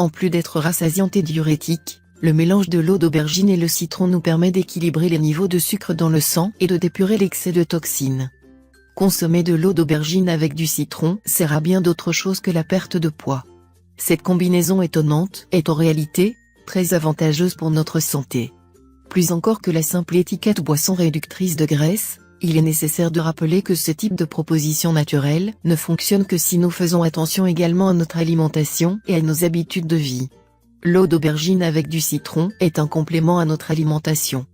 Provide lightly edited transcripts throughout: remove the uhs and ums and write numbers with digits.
En plus d'être rassasiant et diurétique, le mélange de l'eau d'aubergine et le citron nous permet d'équilibrer les niveaux de sucre dans le sang et de d'épurer l'excès de toxines. Consommer de l'eau d'aubergine avec du citron sert à bien d'autre chose que la perte de poids. Cette combinaison étonnante est en réalité très avantageuse pour notre santé. Plus encore que la simple étiquette boisson réductrice de graisse, il est nécessaire de rappeler que ce type de proposition naturelle ne fonctionne que si nous faisons attention également à notre alimentation et à nos habitudes de vie. L'eau d'aubergine avec du citron est un complément à notre alimentation.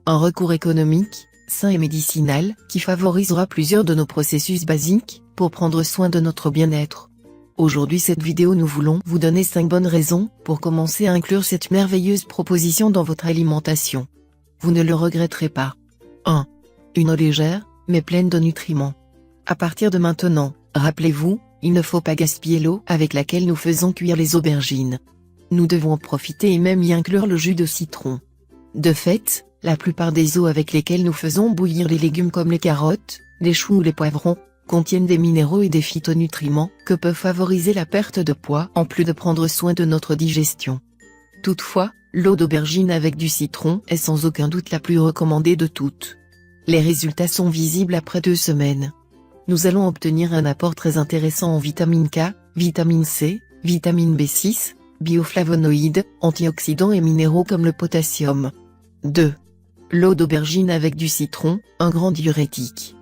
Un recours économique, sain et médicinal, qui favorisera plusieurs de nos processus basiques pour prendre soin de notre bien-être. Aujourd'hui cette vidéo nous voulons vous donner 5 bonnes raisons pour commencer à inclure cette merveilleuse proposition dans votre alimentation. Vous ne le regretterez pas. 1. Une eau légère, mais pleine de nutriments. À partir de maintenant, rappelez-vous, il ne faut pas gaspiller l'eau avec laquelle nous faisons cuire les aubergines. Nous devons en profiter et même y inclure le jus de citron. De fait, la plupart des eaux avec lesquelles nous faisons bouillir les légumes comme les carottes, les choux ou les poivrons, contiennent des minéraux et des phytonutriments que peuvent favoriser la perte de poids en plus de prendre soin de notre digestion. Toutefois, l'eau d'aubergine avec du citron est sans aucun doute la plus recommandée de toutes. Les résultats sont visibles après 2 semaines. Nous allons obtenir un apport très intéressant en vitamine K, vitamine C, vitamine B6, bioflavonoïdes, antioxydants et minéraux comme le potassium. 2. L'eau d'aubergine avec du citron, un grand diurétique.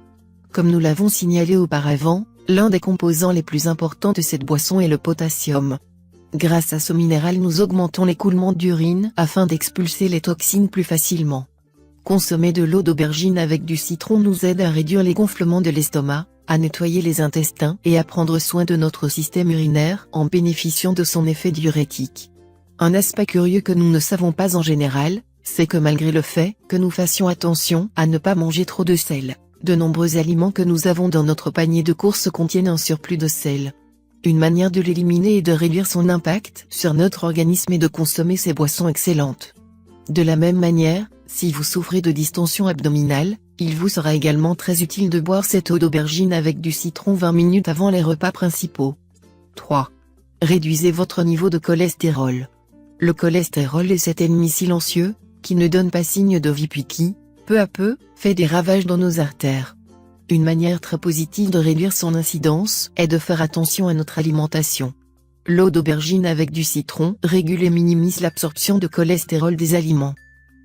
Comme nous l'avons signalé auparavant, l'un des composants les plus importants de cette boisson est le potassium. Grâce à ce minéral nous augmentons l'écoulement d'urine afin d'expulser les toxines plus facilement. Consommer de l'eau d'aubergine avec du citron nous aide à réduire les gonflements de l'estomac, à nettoyer les intestins et à prendre soin de notre système urinaire en bénéficiant de son effet diurétique. Un aspect curieux que nous ne savons pas en général, c'est que malgré le fait que nous fassions attention à ne pas manger trop de sel, de nombreux aliments que nous avons dans notre panier de courses contiennent un surplus de sel. Une manière de l'éliminer et de réduire son impact sur notre organisme est de consommer ces boissons excellentes. De la même manière, si vous souffrez de distension abdominale, il vous sera également très utile de boire cette eau d'aubergine avec du citron 20 minutes avant les repas principaux. 3. Réduisez votre niveau de cholestérol. Le cholestérol est cet ennemi silencieux, qui ne donne pas signe de vie puis qui, peu à peu, fait des ravages dans nos artères. Une manière très positive de réduire son incidence est de faire attention à notre alimentation. L'eau d'aubergine avec du citron régule et minimise l'absorption de cholestérol des aliments.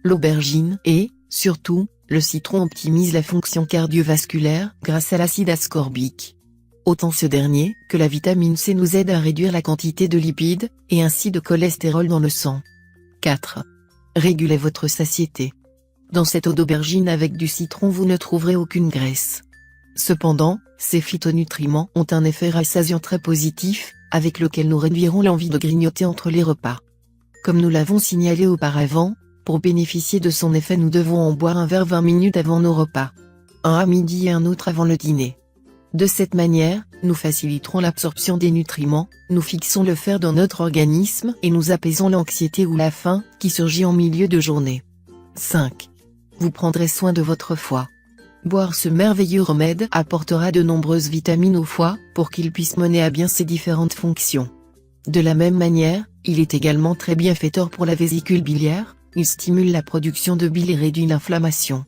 L'aubergine et, surtout, le citron optimise la fonction cardiovasculaire grâce à l'acide ascorbique. Autant ce dernier que la vitamine C nous aide à réduire la quantité de lipides, et ainsi de cholestérol dans le sang. 4. Régulez votre satiété. Dans cette eau d'aubergine avec du citron vous ne trouverez aucune graisse. Cependant, ces phytonutriments ont un effet rassasiant très positif, avec lequel nous réduirons l'envie de grignoter entre les repas. Comme nous l'avons signalé auparavant, pour bénéficier de son effet nous devons en boire un verre 20 minutes avant nos repas. Un à midi et un autre avant le dîner. De cette manière, nous faciliterons l'absorption des nutriments, nous fixons le fer dans notre organisme et nous apaisons l'anxiété ou la faim qui surgit en milieu de journée. 5. Vous prendrez soin de votre foie. Boire ce merveilleux remède apportera de nombreuses vitamines au foie pour qu'il puisse mener à bien ses différentes fonctions. De la même manière, il est également très bienfaiteur pour la vésicule biliaire, il stimule la production de bile et réduit l'inflammation.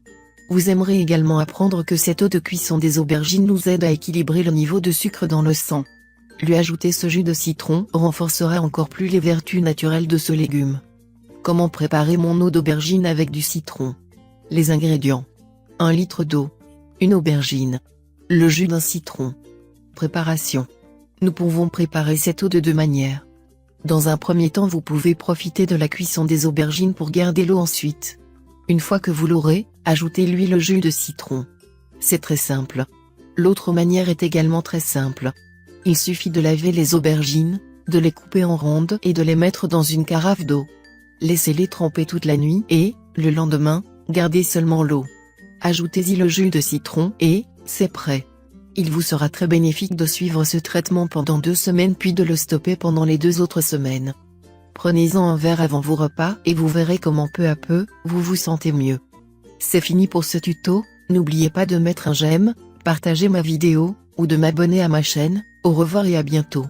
Vous aimerez également apprendre que cette eau de cuisson des aubergines nous aide à équilibrer le niveau de sucre dans le sang. Lui ajouter ce jus de citron renforcera encore plus les vertus naturelles de ce légume. Comment préparer mon eau d'aubergine avec du citron? Les ingrédients. 1 litre d'eau. Une aubergine. Le jus d'un citron. Préparation. Nous pouvons préparer cette eau de 2 manières. Dans un premier temps vous pouvez profiter de la cuisson des aubergines pour garder l'eau ensuite. Une fois que vous l'aurez, ajoutez-lui le jus de citron. C'est très simple. L'autre manière est également très simple. Il suffit de laver les aubergines, de les couper en rondes et de les mettre dans une carafe d'eau. Laissez-les tremper toute la nuit et, le lendemain, gardez seulement l'eau. Ajoutez-y le jus de citron et, c'est prêt. Il vous sera très bénéfique de suivre ce traitement pendant 2 semaines puis de le stopper pendant les 2 autres semaines. Prenez-en un verre avant vos repas et vous verrez comment peu à peu, vous vous sentez mieux. C'est fini pour ce tuto, n'oubliez pas de mettre un j'aime, partager ma vidéo, ou de m'abonner à ma chaîne. Au revoir et à bientôt.